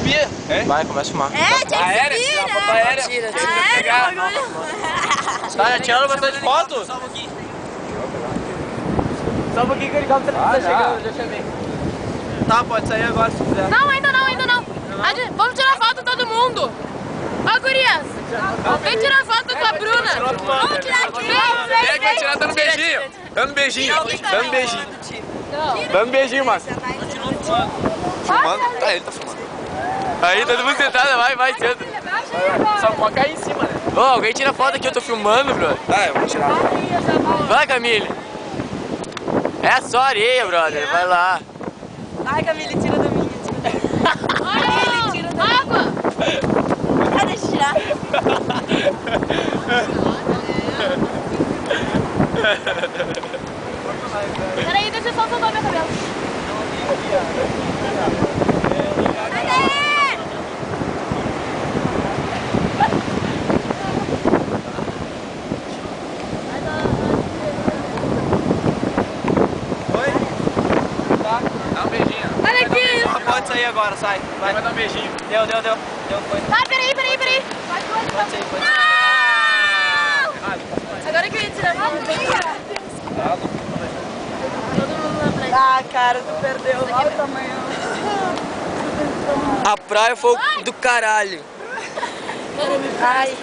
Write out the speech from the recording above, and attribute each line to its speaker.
Speaker 1: subir. É?
Speaker 2: Vai, começa a filmar.
Speaker 3: É, tinha que
Speaker 1: Aérea?
Speaker 3: subir,
Speaker 1: Tirar
Speaker 3: né?
Speaker 1: foto aérea.
Speaker 3: Tira,
Speaker 1: Pegar.
Speaker 2: Tá, já tiraram bastante foto?
Speaker 1: Só um pouquinho.
Speaker 2: Só um pouquinho que o helicóptero tá chegando, já chamei. Tá, pode sair agora se quiser.
Speaker 3: Não, ainda não, ainda não. Vamos tirar foto todo mundo. Ó, gurias. Vem tirar foto com a Bruna. Vamos tirar aqui.
Speaker 1: Vem, vai tirar dando beijinho. Dando beijinho. Dando beijinho. Dando beijinho, Márcio. Filmando? Tá, ele tá filmando. Aí, todo mundo sentado, vai, senta.
Speaker 2: Só pode cair em cima, né?
Speaker 4: Ô, alguém tira foto aqui, eu tô filmando, brother.
Speaker 1: Tá, eu vou tirar.
Speaker 4: Vai, Camille. É só areia, brother. Vai lá.
Speaker 3: Ai, Camille, tira da minha. Camille, tira da minha. Água! Ah, deixa eu tirar. Peraí, deixa eu só soltar meu cabelo.
Speaker 1: Dá um beijinho.
Speaker 3: Olha aqui!
Speaker 2: Pode sair agora, sai. Vai dar um beijinho. Deu, foi.
Speaker 3: Vai, peraí.
Speaker 2: Pode sair, pode sair.
Speaker 3: Não! Agora que eu ia tirar foto. Ah, cara, tu perdeu. Olha o tamanho.
Speaker 4: A praia foi do caralho.
Speaker 3: Ai.